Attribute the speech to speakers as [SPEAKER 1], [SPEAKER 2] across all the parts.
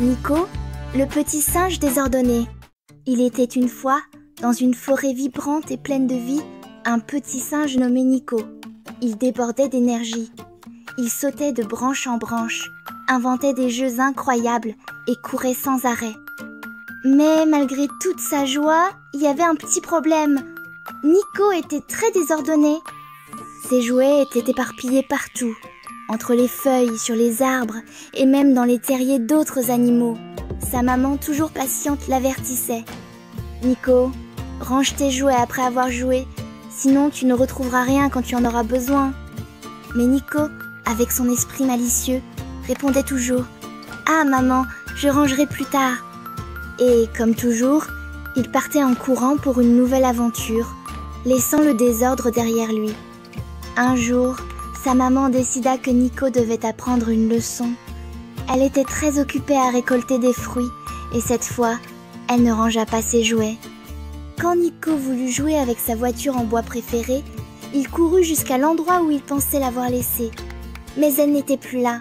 [SPEAKER 1] Nico, le petit singe désordonné. Il était une fois, dans une forêt vibrante et pleine de vie, un petit singe nommé Nico. Il débordait d'énergie. Il sautait de branche en branche, inventait des jeux incroyables et courait sans arrêt. Mais malgré toute sa joie, il y avait un petit problème. Nico était très désordonné. Ses jouets étaient éparpillés partout, entre les feuilles, sur les arbres et même dans les terriers d'autres animaux. Sa maman, toujours patiente, l'avertissait. « Nico, range tes jouets après avoir joué, sinon tu ne retrouveras rien quand tu en auras besoin. » Mais Nico, avec son esprit malicieux, répondait toujours « Ah maman, je rangerai plus tard. » Et comme toujours, il partait en courant pour une nouvelle aventure, laissant le désordre derrière lui. Un jour, sa maman décida que Nico devait apprendre une leçon. Elle était très occupée à récolter des fruits et cette fois, elle ne rangea pas ses jouets. Quand Nico voulut jouer avec sa voiture en bois préférée, il courut jusqu'à l'endroit où il pensait l'avoir laissée. Mais elle n'était plus là.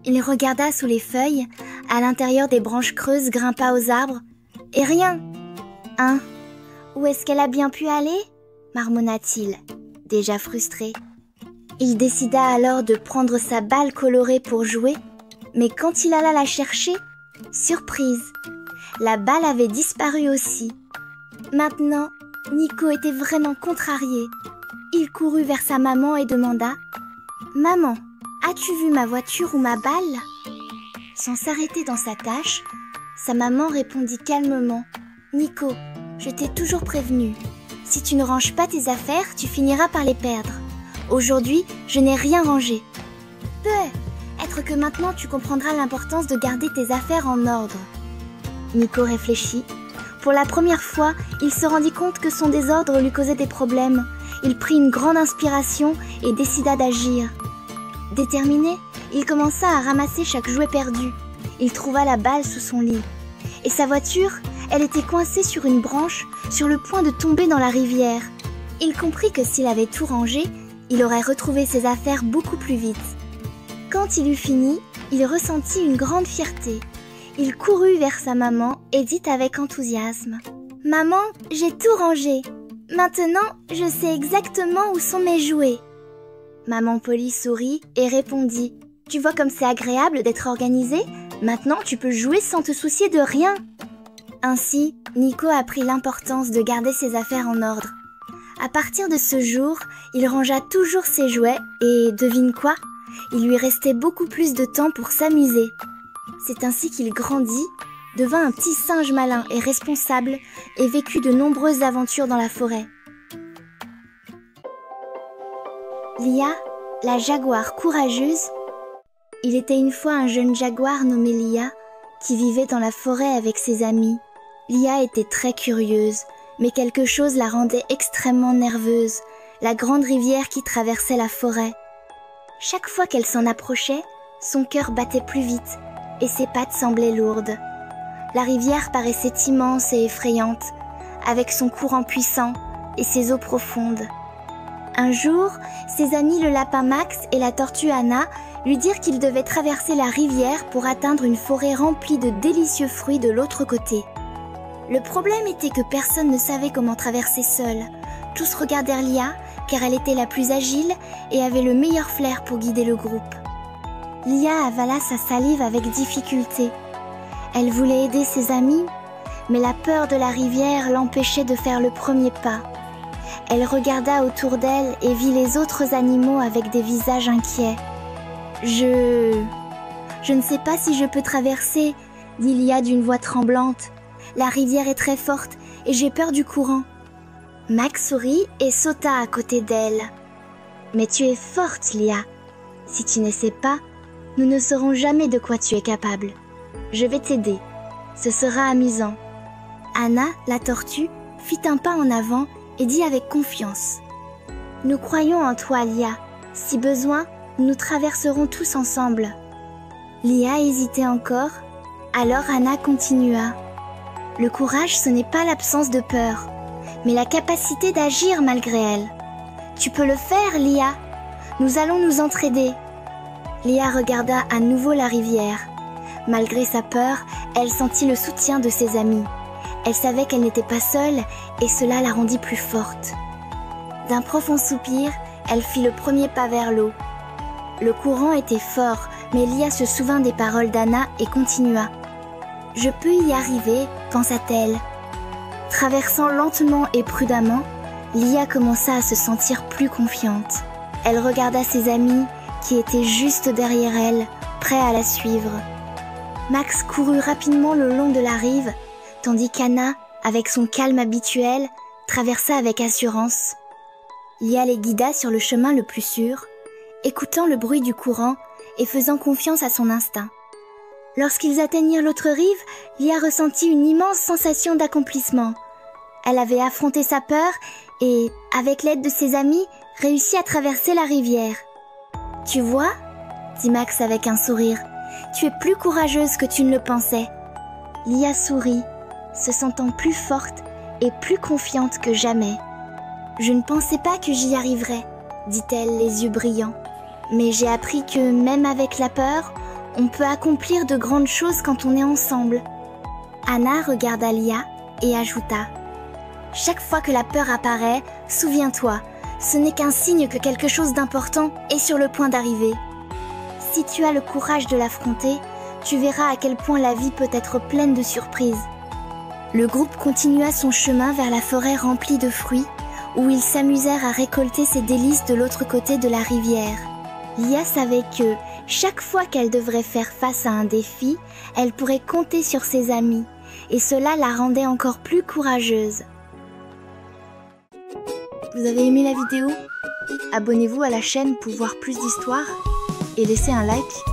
[SPEAKER 1] Il regarda sous les feuilles, à l'intérieur des branches creuses, grimpa aux arbres, et rien. « Hein? Où est-ce qu'elle a bien pu aller ?» marmonna-t-il, déjà frustré. Il décida alors de prendre sa balle colorée pour jouer, mais quand il alla la chercher, surprise, la balle avait disparu aussi. Maintenant, Nico était vraiment contrarié. Il courut vers sa maman et demanda « Maman, as-tu vu ma voiture ou ma balle ?» Sans s'arrêter dans sa tâche, sa maman répondit calmement « Nico, je t'ai toujours prévenu. Si tu ne ranges pas tes affaires, tu finiras par les perdre. Aujourd'hui, je n'ai rien rangé. » Peut-être que maintenant tu comprendras l'importance de garder tes affaires en ordre. Nico réfléchit. Pour la première fois, il se rendit compte que son désordre lui causait des problèmes. Il prit une grande inspiration et décida d'agir. Déterminé, il commença à ramasser chaque jouet perdu. Il trouva la balle sous son lit. Et sa voiture, elle était coincée sur une branche, sur le point de tomber dans la rivière. Il comprit que s'il avait tout rangé, il aurait retrouvé ses affaires beaucoup plus vite. Quand il eut fini, il ressentit une grande fierté. Il courut vers sa maman et dit avec enthousiasme « Maman, j'ai tout rangé. Maintenant, je sais exactement où sont mes jouets. » Maman Polly sourit et répondit « Tu vois comme c'est agréable d'être organisé? Maintenant, tu peux jouer sans te soucier de rien. » Ainsi, Nico apprit l'importance de garder ses affaires en ordre. À partir de ce jour, il rangea toujours ses jouets et, devine quoi, il lui restait beaucoup plus de temps pour s'amuser. C'est ainsi qu'il grandit, devint un petit singe malin et responsable et vécut de nombreuses aventures dans la forêt. Lia, la jaguar courageuse. Il était une fois un jeune jaguar nommé Lia qui vivait dans la forêt avec ses amis. Lia était très curieuse, mais quelque chose la rendait extrêmement nerveuse, la grande rivière qui traversait la forêt. Chaque fois qu'elle s'en approchait, son cœur battait plus vite et ses pattes semblaient lourdes. La rivière paraissait immense et effrayante, avec son courant puissant et ses eaux profondes. Un jour, ses amis le lapin Max et la tortue Anna lui dirent qu'ils devaient traverser la rivière pour atteindre une forêt remplie de délicieux fruits de l'autre côté. Le problème était que personne ne savait comment traverser seul. Tous regardèrent Lia, car elle était la plus agile et avait le meilleur flair pour guider le groupe. Lia avala sa salive avec difficulté. Elle voulait aider ses amis, mais la peur de la rivière l'empêchait de faire le premier pas. Elle regarda autour d'elle et vit les autres animaux avec des visages inquiets. « Je ne sais pas si je peux traverser, » dit Lia d'une voix tremblante. « La rivière est très forte et j'ai peur du courant. » Max sourit et sauta à côté d'elle. « Mais tu es forte, Lia. Si tu ne sais pas, nous ne saurons jamais de quoi tu es capable. Je vais t'aider. Ce sera amusant. » Anna, la tortue, fit un pas en avant et dit avec confiance « Nous croyons en toi, Lia. Si besoin, nous traverserons tous ensemble. » Lia hésitait encore, alors Anna continua. « Le courage, ce n'est pas l'absence de peur, mais la capacité d'agir malgré elle. Tu peux le faire, Lia. Nous allons nous entraider. » Lia regarda à nouveau la rivière. Malgré sa peur, elle sentit le soutien de ses amis. Elle savait qu'elle n'était pas seule et cela la rendit plus forte. D'un profond soupir, elle fit le premier pas vers l'eau. Le courant était fort, mais Lia se souvint des paroles d'Anna et continua. « Je peux y arriver », pensa-t-elle. Traversant lentement et prudemment, Lia commença à se sentir plus confiante. Elle regarda ses amis qui étaient juste derrière elle, prêts à la suivre. Max courut rapidement le long de la rive, tandis qu'Anna, avec son calme habituel, traversa avec assurance. Lia les guida sur le chemin le plus sûr, écoutant le bruit du courant et faisant confiance à son instinct. Lorsqu'ils atteignirent l'autre rive, Lia ressentit une immense sensation d'accomplissement. Elle avait affronté sa peur et, avec l'aide de ses amis, réussi à traverser la rivière. « Tu vois ?» dit Max avec un sourire. « Tu es plus courageuse que tu ne le pensais. » Lia sourit, se sentant plus forte et plus confiante que jamais. « Je ne pensais pas que j'y arriverais, » dit-elle les yeux brillants. « Mais j'ai appris que même avec la peur, on peut accomplir de grandes choses quand on est ensemble. » Anna regarda Lia et ajouta. « Chaque fois que la peur apparaît, souviens-toi, ce n'est qu'un signe que quelque chose d'important est sur le point d'arriver. Si tu as le courage de l'affronter, tu verras à quel point la vie peut être pleine de surprises. » Le groupe continua son chemin vers la forêt remplie de fruits, où ils s'amusèrent à récolter ces délices de l'autre côté de la rivière. Lia savait que, chaque fois qu'elle devrait faire face à un défi, elle pourrait compter sur ses amis, et cela la rendait encore plus courageuse. Vous avez aimé la vidéo? Abonnez-vous à la chaîne pour voir plus d'histoires et laissez un like.